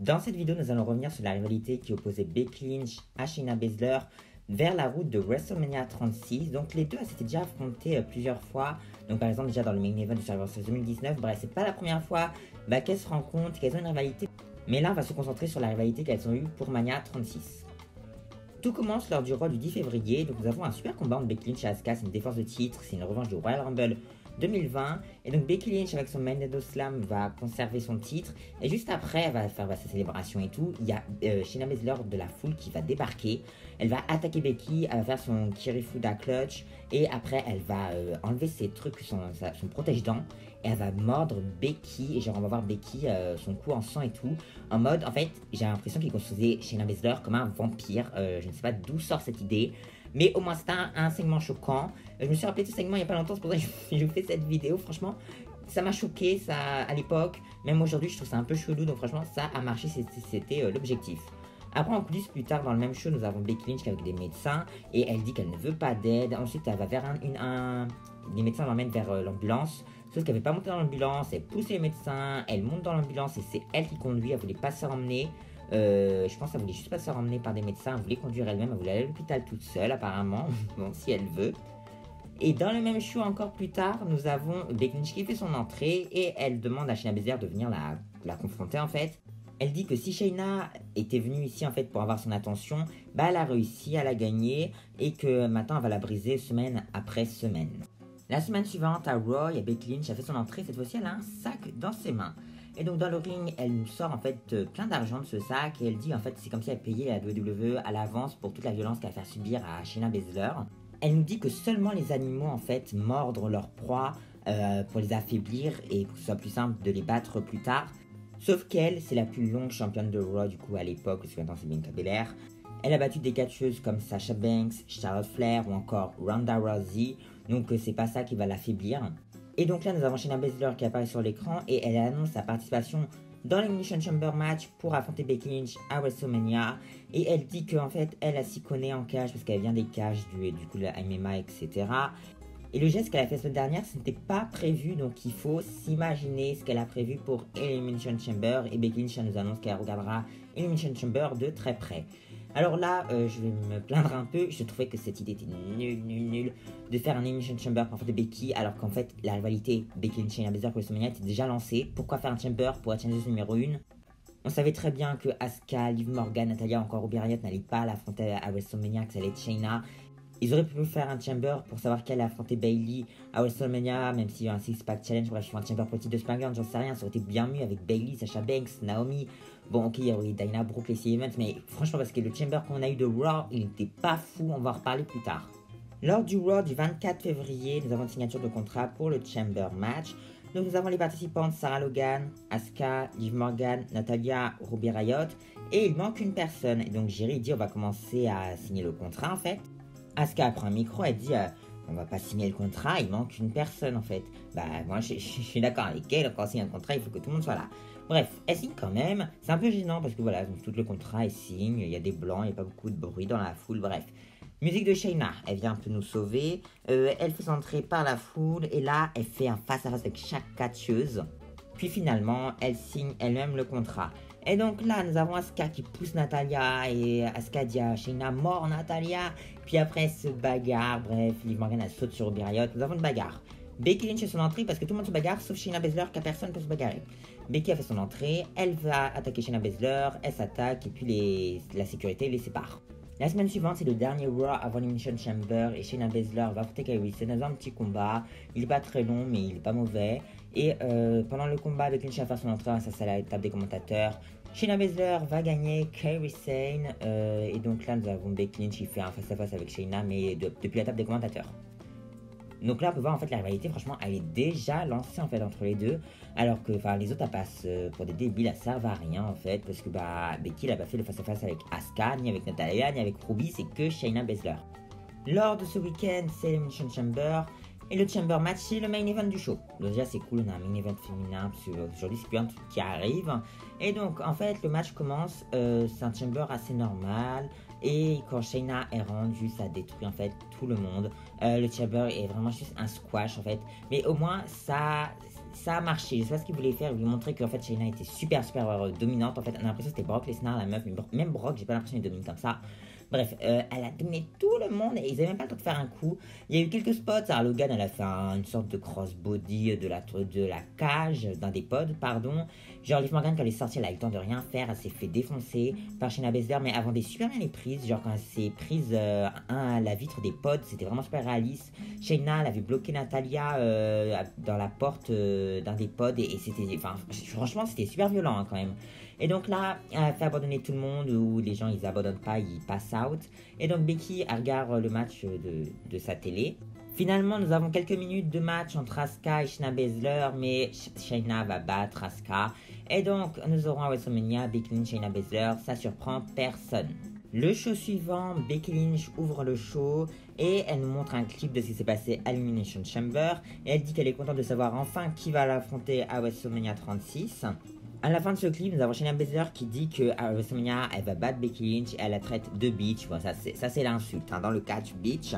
Dans cette vidéo, nous allons revenir sur la rivalité qui opposait Becky Lynch à Shayna Baszler vers la route de WrestleMania 36. Donc les deux s'étaient déjà affrontés plusieurs fois. Donc par exemple déjà dans le main event du Survivor Series 2019. Bref, c'est pas la première fois qu'elles se rencontrent, qu'elles ont une rivalité. Mais là, on va se concentrer sur la rivalité qu'elles ont eue pour Mania 36. Tout commence lors du Raw du 10 février. Donc nous avons un super combat entre Becky Lynch et Asuka. C'est une défense de titre, c'est une revanche du Royal Rumble 2020. Et donc Becky Lynch avec son Manado Slam va conserver son titre. Et juste après, elle va faire sa célébration et tout. Il y a Shayna Baszler de la foule qui va débarquer. Elle va attaquer Becky, elle va faire son Kirifuda Clutch. Et après, elle va enlever ses trucs, son protège-dents. Et elle va mordre Becky. Et genre, on va voir Becky, son cou en sang et tout. En mode, en fait, j'ai l'impression qu'il construisait Shayna Baszler comme un vampire. Je ne sais pas d'où sort cette idée. Mais au moins, c'était un segment choquant. Je me suis rappelé de ce segment il n'y a pas longtemps, c'est pour ça que je vous fais cette vidéo. Franchement, ça m'a choqué ça, à l'époque. Même aujourd'hui, je trouve ça un peu chelou. Donc franchement, ça a marché, c'était l'objectif. Après, en coulisses, plus tard dans le même show, nous avons Becky Lynch avec des médecins. Et elle dit qu'elle ne veut pas d'aide. Ensuite, elle va vers les médecins l'emmènent vers l'ambulance. Sauf qu'elle ne veut pas monter dans l'ambulance. Elle pousse les médecins. Elle monte dans l'ambulance et c'est elle qui conduit. Elle ne voulait pas se faire emmener. Je pense qu'elle voulait juste pas se faire emmener par des médecins, elle voulait conduire elle-même, elle voulait aller à l'hôpital toute seule apparemment, bon si elle veut. Et dans le même show encore plus tard, nous avons Becky Lynch qui fait son entrée et elle demande à Shayna Baszler de venir la confronter en fait. Elle dit que si Shayna était venue ici en fait pour avoir son attention, elle a réussi à la gagner et que maintenant elle va la briser semaine après semaine. La semaine suivante à Raw, il y a Becky Lynch, a fait son entrée, cette fois-ci elle a un sac dans ses mains. Et donc dans le ring, elle nous sort en fait plein d'argent de ce sac et elle dit en fait c'est comme si elle payait la WWE à l'avance pour toute la violence qu'elle a fait subir à Shayna Baszler. Elle nous dit que seulement les animaux en fait mordent leur proie pour les affaiblir et pour que ce soit plus simple de les battre plus tard. Sauf qu'elle, c'est la plus longue championne de Raw du coup à l'époque, parce que maintenant c'est Bianca Belair. Elle a battu des catcheuses comme Sasha Banks, Charlotte Flair ou encore Ronda Rousey, donc c'est pas ça qui va l'affaiblir. Et donc là, nous avons Shayna Baszler qui apparaît sur l'écran et elle annonce sa participation dans l'Elimination Chamber match pour affronter Becky Lynch à WrestleMania. Et elle dit qu'en fait, elle s'y connaît en cage parce qu'elle vient des cages du coup de la MMA, etc. Et le geste qu'elle a fait la semaine dernière, ce n'était pas prévu, donc il faut s'imaginer ce qu'elle a prévu pour Elimination Chamber. Et Becky Lynch nous annonce qu'elle regardera Elimination Chamber de très près. Alors là, je vais me plaindre un peu, je trouvais que cette idée était nulle de faire un Elimination Chamber pour affronter Becky, alors qu'en fait, la rivalité Becky Lynch et Shayna Baszler pour WrestleMania était déjà lancée. Pourquoi faire un Chamber pour être challengeuse numéro 1? On savait très bien que Asuka, Liv Morgan, Natalya, encore Ruby Riott n'allaient pas l'affronter à WrestleMania, que ça allait être Shayna. Ils auraient pu faire un Chamber pour savoir qu'elle allait affronter Bayley à WrestleMania, même s'il y a un six-pack challenge, bref, un Chamber pour le titre de SmackDown, j'en sais rien, ça aurait été bien mieux avec Bayley, Sasha Banks, Naomi. Bon, ok, il y a eu Dana Brooke, Lacey Evans, mais franchement, parce que le Chamber qu'on a eu de Raw, il n'était pas fou, on va en reparler plus tard. Lors du Raw du 24 février, nous avons une signature de contrat pour le Chamber match. Donc nous avons les participantes Sarah Logan, Asuka, Liv Morgan, Natalya, Ruby Riott, et il manque une personne. Et donc Jerry dit on va commencer à signer le contrat en fait. Asuka prend un micro, elle dit on va pas signer le contrat, il manque une personne en fait. Moi je suis d'accord avec elle, quand on signe un contrat, il faut que tout le monde soit là. Bref, elle signe quand même, c'est un peu gênant parce que voilà, donc tout le contrat, elle signe, il y a des blancs, il n'y a pas beaucoup de bruit dans la foule, bref. Musique de Shayna, elle vient un peu nous sauver, elle fait s'entrer par la foule et là, elle fait un face-à-face avec chaque catcheuse. Puis finalement, elle signe elle-même le contrat. Et donc là, nous avons Asuka qui pousse Natalya et Asuka dit à Shayna, mort Natalya. Puis après, elle se bagarre, bref, Liv Morgan elle saute sur Ruby Riott, nous avons une bagarre. Becky Lynch fait son entrée parce que tout le monde se bagarre sauf Shayna Baszler car personne ne peut se bagarrer. Becky a fait son entrée, elle va attaquer Shayna Baszler, elle s'attaque et puis la sécurité les sépare. La semaine suivante, c'est le dernier Raw avant l'Elimination Chamber et Shayna Baszler va affronter Kairi Sane dans un petit combat. Il n'est pas très long mais il est pas mauvais. Et pendant le combat, Becky Lynch va faire son entrée, ça c'est la table des commentateurs. Shayna Baszler va gagner Kairi Sane et donc là nous avons Becky Lynch qui fait un face-à-face avec Shayna mais depuis la table des commentateurs. Donc là on peut voir en fait la rivalité franchement elle est déjà lancée en fait entre les deux. Alors que les autres elles passent pour des débiles, elles servent à rien en fait. Parce que Becky elle a pas fait le face-à-face avec Asuka, ni avec Natalya, ni avec Ruby, c'est que Shayna Baszler. Lors de ce week-end c'est l'Elimination Chamber. Et le Chamber match, c'est le main event du show. Donc déjà, c'est cool, on a un main event féminin, parce qu'aujourd'hui, c'est plus un truc qui arrive. Et donc, en fait, le match commence, c'est un Chamber assez normal. Et quand Shayna est rendue, ça détruit en fait tout le monde. Le Chamber est vraiment juste un squash en fait. Mais au moins, ça ça a marché. Je sais pas ce qu'il voulait faire, il voulait montrer qu'en fait Shayna était super dominante. En fait, on a l'impression que c'était Brock Lesnar, la meuf, mais même Brock, j'ai pas l'impression qu'il domine comme ça. Bref, elle a dominé tout le monde et ils avaient même pas le temps de faire un coup. Il y a eu quelques spots. Sarah Logan, elle a fait une sorte de crossbody de la cage, d'un des pods, pardon. Genre, Liv Morgan, quand elle est sortie, elle a eu le temps de rien faire. Elle s'est fait défoncer par Shayna Baszler, mais avant des super bien les prises. Genre, quand elle s'est prise à la vitre des pods, c'était vraiment super réaliste. Shayna, elle avait bloqué Natalia dans la porte d'un des pods et c'était. Enfin, franchement, c'était super violent quand même. Et donc là, elle a fait abandonner tout le monde, où les gens ils abandonnent pas, ils passent out. Et donc Becky elle regarde le match de sa télé. Finalement, nous avons quelques minutes de match entre Asuka et Shayna Baszler, mais Shayna va battre Asuka. Et donc, nous aurons à WrestleMania Becky Lynch, Shayna Baszler, ça surprend personne. Le show suivant, Becky Lynch ouvre le show et elle nous montre un clip de ce qui s'est passé à Elimination Chamber. Et elle dit qu'elle est contente de savoir enfin qui va l'affronter à WrestleMania 36. À la fin de ce clip, nous avons Shayna Baszler qui dit qu'à WrestleMania, elle va battre Becky Lynch et elle la traite de bitch. Bon, ça c'est l'insulte, hein, dans le catch bitch.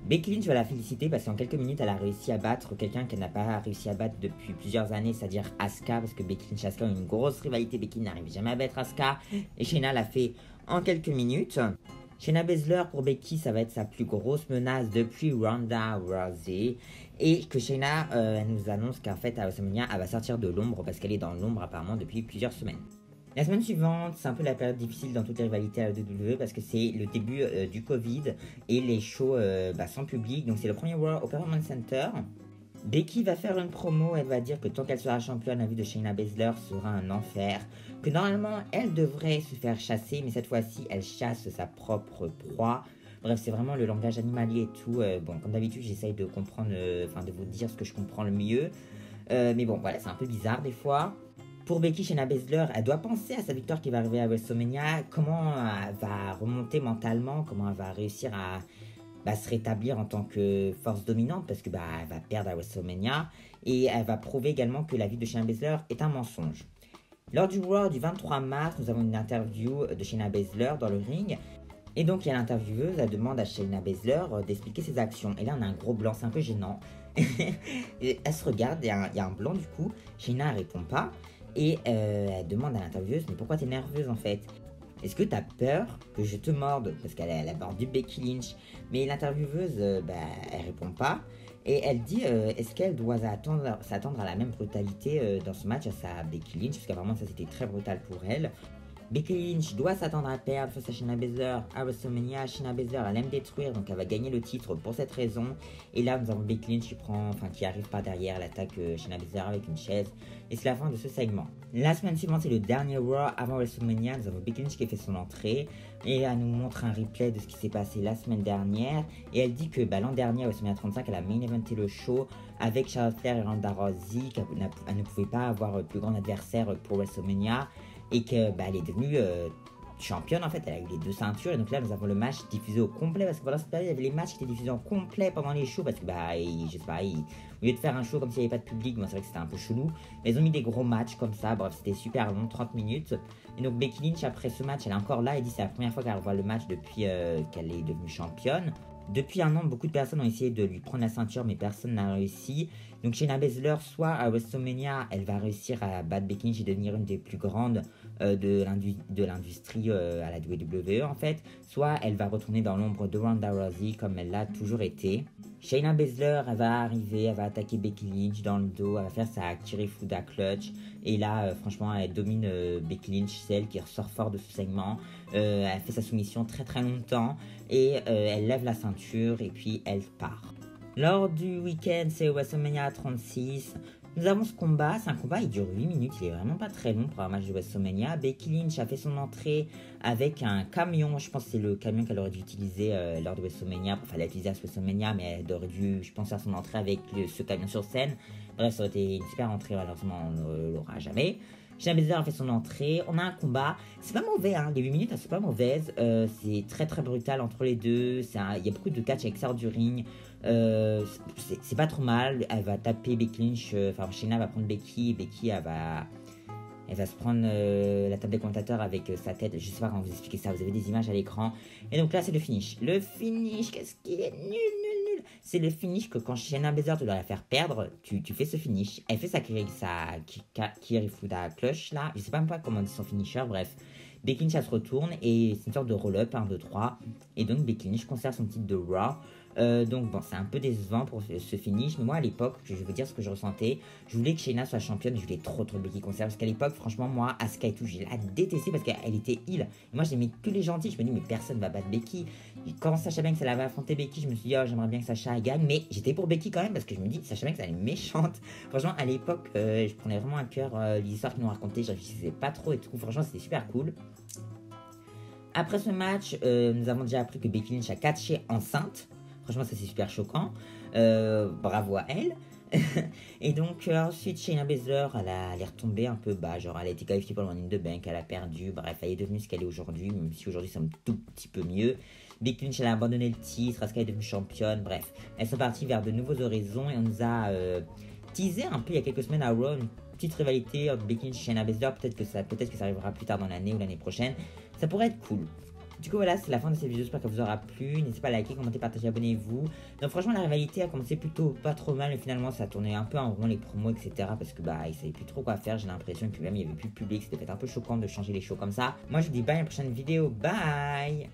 Becky Lynch va la féliciter parce qu'en quelques minutes, elle a réussi à battre quelqu'un qu'elle n'a pas réussi à battre depuis plusieurs années, c'est-à-dire Asuka, parce que Becky Lynch et Asuka ont une grosse rivalité. Becky n'arrive jamais à battre Asuka et Shayna l'a fait en quelques minutes. Shayna Baszler, pour Becky, ça va être sa plus grosse menace depuis Ronda Rousey. Et que Shayna, elle nous annonce qu'en fait, à WrestleMania, elle va sortir de l'ombre parce qu'elle est dans l'ombre apparemment depuis plusieurs semaines. La semaine suivante, c'est un peu la période difficile dans toutes les rivalités à la WWE parce que c'est le début du Covid et les shows sans public. Donc c'est le premier Raw au Performance Center. Becky va faire une promo, elle va dire que tant qu'elle sera championne, la vie de Shayna Baszler sera un enfer. Que normalement, elle devrait se faire chasser, mais cette fois-ci, elle chasse sa propre proie. Bref, c'est vraiment le langage animalier et tout. Bon, comme d'habitude, j'essaye de comprendre, de vous dire ce que je comprends le mieux. Mais bon, voilà, c'est un peu bizarre des fois. Pour Becky, Shayna Baszler, elle doit penser à sa victoire qui va arriver à WrestleMania. Comment elle va remonter mentalement, comment elle va réussir à se rétablir en tant que force dominante parce que elle va perdre à WrestleMania et elle va prouver également que la vie de Shayna Baszler est un mensonge. Lors du Raw du 23 mars, nous avons une interview de Shayna Baszler dans le ring. Et donc, il y a l'intervieweuse, elle demande à Shayna Baszler d'expliquer ses actions. Et là, on a un gros blanc, c'est un peu gênant. Et elle se regarde, il y a un blanc du coup. Shayna ne répond pas. Et elle demande à l'intervieweuse, mais pourquoi t'es nerveuse en fait? Est-ce que t'as peur que je te morde? Parce qu'elle a mordu Becky Lynch. Mais l'intervieweuse, elle répond pas. Et elle dit, est-ce qu'elle doit s'attendre à la même brutalité dans ce match à sa Becky Lynch? Parce qu'apparemment, ça c'était très brutal pour elle. Becky Lynch doit s'attendre à perdre face à Shayna Baszler à WrestleMania. Shayna Baszler, elle aime détruire, donc elle va gagner le titre pour cette raison. Et là, nous avons Becky Lynch qui arrive par derrière, elle attaque Shayna Baszler avec une chaise. Et c'est la fin de ce segment. La semaine suivante, c'est le dernier Raw avant WrestleMania. Nous avons Becky Lynch qui fait son entrée. Et elle nous montre un replay de ce qui s'est passé la semaine dernière. Et elle dit que l'an dernier, à WrestleMania 35, elle a main eventé le show avec Charlotte Flair et Ronda Rousey, qu'elle ne pouvait pas avoir plus grand adversaire pour WrestleMania. Et qu'elle est devenue championne en fait, elle a eu les 2 ceintures. Et donc là, nous avons le match diffusé au complet parce que pendant cette période, il y avait les matchs qui étaient diffusés en complet pendant les shows parce que, je sais pas, au lieu de faire un show comme s'il n'y avait pas de public, moi c'est vrai que c'était un peu chelou. Mais ils ont mis des gros matchs comme ça, bref, c'était super long, 30 minutes. Et donc Becky Lynch, après ce match, elle est encore là et dit que c'est la première fois qu'elle revoit le match depuis qu'elle est devenue championne. Depuis un an, beaucoup de personnes ont essayé de lui prendre la ceinture, mais personne n'a réussi. Donc Shayna Baszler, soit à WrestleMania, elle va réussir à battre Becky Lynch et devenir une des plus grandes de l'industrie à la WWE en fait, soit elle va retourner dans l'ombre de Ronda Rousey comme elle l'a toujours été. Shayna Baszler, elle va arriver, elle va attaquer Becky Lynch dans le dos, elle va faire sa Kirifuda Clutch. Et là, franchement, elle domine Becky Lynch, c'est elle qui ressort fort de ce segment. Elle fait sa soumission très très longtemps et elle lève la ceinture et puis elle part. Lors du week-end, c'est WrestleMania 36. Nous avons ce combat, c'est un combat, il dure 8 minutes, il est vraiment pas très long pour un match de WrestleMania. Becky Lynch a fait son entrée avec un camion, je pense que c'est le camion qu'elle aurait dû utiliser lors de WrestleMania, enfin elle l'a utilisé à WrestleMania, mais elle aurait dû, je pense, faire son entrée avec ce camion sur scène. Bref, ça aurait été une super entrée, malheureusement on ne l'aura jamais. Shayna Baszler a fait son entrée, on a un combat, c'est pas mauvais, hein, les 8 minutes elles sont pas mauvaises, c'est très très brutal entre les deux, il y a beaucoup de catch avec sort du ring, c'est pas trop mal, elle va taper Becky Lynch, Shayna va prendre Becky elle va se prendre la table des commentateurs avec sa tête, je sais pas comment vous expliquer ça, vous avez des images à l'écran, et donc là c'est le finish, qu'est-ce qu'il est nul, C'est le finish que quand Shayna Baszler te doit la faire perdre, tu fais ce finish. Elle fait sa Kirifuda clutch là, je sais pas même pas comment on dit son finisher, bref. Becky Lynch elle se retourne et c'est une sorte de roll-up, 1, 2, 3. Et donc Becky Lynch conserve son titre de Raw. Donc bon, c'est un peu décevant pour ce finish, mais moi à l'époque, je vais vous dire ce que je ressentais. Je voulais que Shayna soit championne, je voulais trop Becky conserve, parce qu'à l'époque, franchement, moi, Asuka et tout, je la détestais parce qu'elle était heal. Et moi, j'aimais que les gentils, je me dis, mais personne va battre Becky. Et quand Sasha Banks, elle avait affronté Becky, je me suis dit, oh, j'aimerais bien que Sasha gagne, mais j'étais pour Becky quand même, parce que je me dis, Sasha Banks, elle est méchante. Franchement, à l'époque, je prenais vraiment à cœur les histoires qu'ils nous racontaient, je réfléchissais pas trop et tout, franchement, c'était super cool. Après ce match, nous avons déjà appris que Becky Lynch a catché enceinte. Franchement, ça c'est super choquant. Bravo à elle. Et donc, ensuite, Shayna Baszler, elle est retombée un peu bas. Genre, elle a été qualifiée pour le Money in the Bank, elle a perdu. Bref, elle est devenue ce qu'elle est aujourd'hui, même si aujourd'hui c'est un tout petit peu mieux. Becky Lynch, elle a abandonné le titre, Asuka est devenue championne. Bref, elles sont parties vers de nouveaux horizons et on nous a teasé un peu il y a quelques semaines à Raw une petite rivalité entre Becky Lynch et Shayna Baszler. Peut-être que ça arrivera plus tard dans l'année ou l'année prochaine. Ça pourrait être cool. Du coup voilà, c'est la fin de cette vidéo, j'espère qu'elle vous aura plu. N'hésitez pas à liker, commenter, partager, abonnez-vous. Donc franchement la rivalité a commencé plutôt pas trop mal, mais finalement ça tournait un peu en rond les promos, etc. Parce que bah ils savaient plus trop quoi faire, j'ai l'impression que même il y avait plus de public, c'était peut-être un peu choquant de changer les shows comme ça. Moi je vous dis bye à la prochaine vidéo, bye.